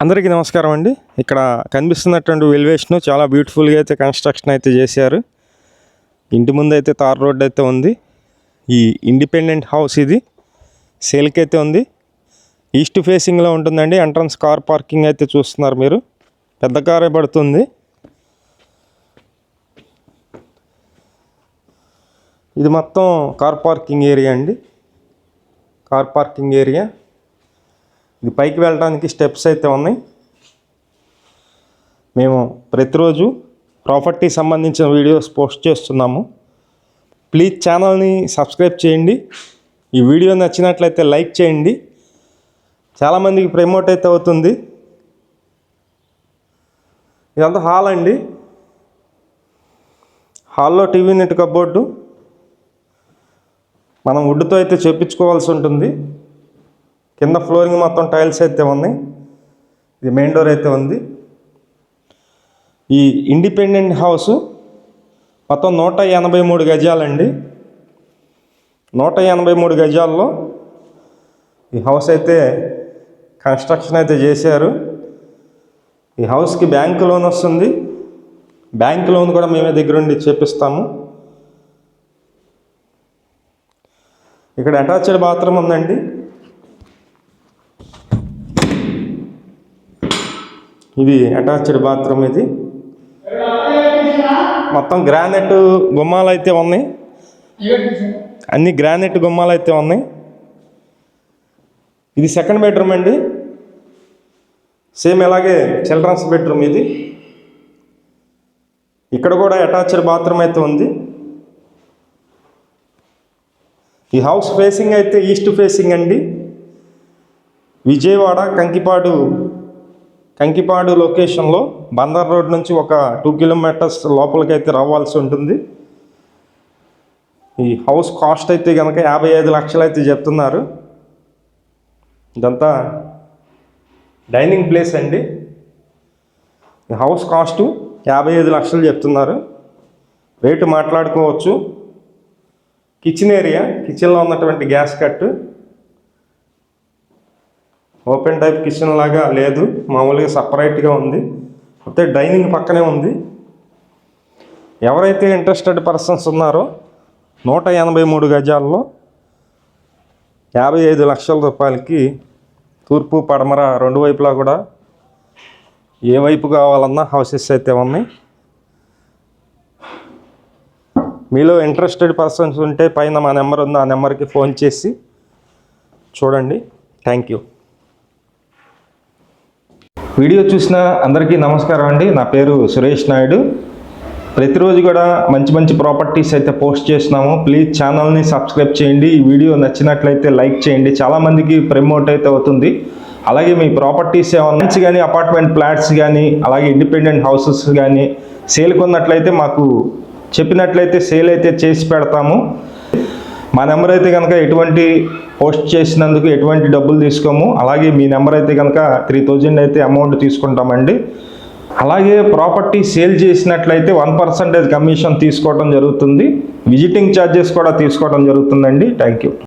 అందరికీ నమస్కారం అండి. ఇక్కడ కనిపిస్తున్నటువంటి ఎలివేషన్ చాలా బ్యూటిఫుల్గా అయితే కన్స్ట్రక్షన్ అయితే చేశారు. ఇంటి ముందు అయితే తార్ రోడ్ అయితే ఉంది. ఈ ఇండిపెండెంట్ హౌస్ ఇది సేల్కి అయితే ఉంది. ఈస్ట్ ఫేసింగ్లో ఉంటుందండి. ఎంట్రన్స్ కార్ పార్కింగ్ అయితే చూస్తున్నారు మీరు. పెద్ద కారే పడుతుంది. ఇది మొత్తం కార్ పార్కింగ్ ఏరియా అండి. Car parking area. ఇది పైకి వెళ్ళడానికి స్టెప్స్ అయితే ఉన్నాయి. మేము ప్రతిరోజు ప్రాపర్టీ సంబంధించిన వీడియోస్ పోస్ట్ చేస్తున్నాము. ప్లీజ్ ఛానల్ని సబ్స్క్రైబ్ చేయండి. ఈ వీడియో నచ్చినట్లయితే లైక్ చేయండి. చాలామందికి ప్రమోట్ అయితే అవుతుంది. ఇదంతా హాల్ అండి. హాల్లో టీవీ నెట్ కబోర్డు మనం వుడ్తో అయితే చేపించుకోవాల్సి ఉంటుంది. కింద ఫ్లోరింగ్ మొత్తం టైల్స్ అయితే ఉన్నాయి. ఇది మెయిన్ డోర్ అయితే ఉంది. ఈ ఇండిపెండెంట్ హౌస్ మొత్తం 183 గజాలండి. 183 గజాల్లో ఈ హౌస్ అయితే కన్స్ట్రక్షన్ అయితే చేశారు. ఈ హౌస్కి బ్యాంక్ లోన్ వస్తుంది. బ్యాంక్ లోన్ కూడా మేమే దగ్గరుండి చేపిస్తాము. ఇక్కడ అటాచ్డ్ బాత్రూమ్ ఉందండి. ఇది అటాచ్డ్ బాత్రూమ్. ఇది మొత్తం గ్రానైట్ గుమ్మాలు అయితే ఉన్నాయి. అన్ని గ్రానైట్ గుమ్మాలు అయితే ఉన్నాయి. ఇది సెకండ్ బెడ్రూమ్ అండి. సేమ్ ఇలాగే చిల్డ్రన్స్ బెడ్రూమ్ ఇది. ఇక్కడ కూడా అటాచ్డ్ బాత్రూమ్ అయితే ఉంది. ఈ హౌస్ ఫేసింగ్ అయితే ఈస్ట్ ఫేసింగ్ అండి. విజయవాడ కంకిపాడు లొకేషన్లో బందర్ రోడ్ నుంచి ఒక 2 కిలోమీటర్స్ లోపలికి అయితే రావాల్సి ఉంటుంది. ఈ హౌస్ కాస్ట్ అయితే కనుక 55 లక్షలు అయితే చెప్తున్నారు. ఇదంతా డైనింగ్ ప్లేస్ అండి. ఈ హౌస్ కాస్ట్ 55 లక్షలు చెప్తున్నారు. రేటు మాట్లాడుకోవచ్చు. కిచెన్ ఏరియా, కిచెన్లో ఉన్నటువంటి gas cut open type kitchen లాగా లేదు, మామూలుగా సపరేట్గా ఉంది. అయితే డైనింగ్ పక్కనే ఉంది. ఎవరైతే ఇంట్రెస్టెడ్ పర్సన్స్ ఉన్నారో 183 గజాల్లో 55 లక్షల రూపాయలకి తూర్పు పడమర రెండు వైపులా కూడా ఏ వైపు కావాలన్నా హౌసెస్ అయితే ఉన్నాయి. మీలో ఇంట్రెస్టెడ్ పర్సన్స్ ఉంటే పైన మా నెంబర్ ఉంది, ఆ నెంబర్కి ఫోన్ చేసి చూడండి. Thank you. వీడియో చూసిన అందరికీ నమస్కారం అండి. నా పేరు సురేష్ నాయుడు. ప్రతిరోజు కూడా మంచి ప్రాపర్టీస్ అయితే పోస్ట్ చేస్తున్నాము. ప్లీజ్ ఛానల్ని సబ్స్క్రైబ్ చేయండి. ఈ వీడియో నచ్చినట్లయితే లైక్ చేయండి. చాలామందికి ప్రమోట్ అయితే అవుతుంది. అలాగే మీ ప్రాపర్టీస్ ఏమన్నా కానీ అపార్ట్మెంట్ ఫ్లాట్స్ కానీ అలాగే ఇండిపెండెంట్ హౌసెస్ కానీ సేల్ కొన్నట్లయితే మాకు చెప్పినట్లయితే సేల్ అయితే చేసి పెడతాము. మా నెంబర్ అయితే కనుక ఎటువంటి పోస్ట్ చేసినందుకు ఎటువంటి డబ్బులు తీసుకోము. అలాగే మీ నెంబర్ అయితే కనుక 3000 అయితే అమౌంట్ తీసుకుంటామండి. అలాగే ప్రాపర్టీ సేల్ చేసినట్లయితే 1% కమిషన్ తీసుకోవడం జరుగుతుంది. విజిటింగ్ ఛార్జెస్ కూడా తీసుకోవడం జరుగుతుందండి. Thank you.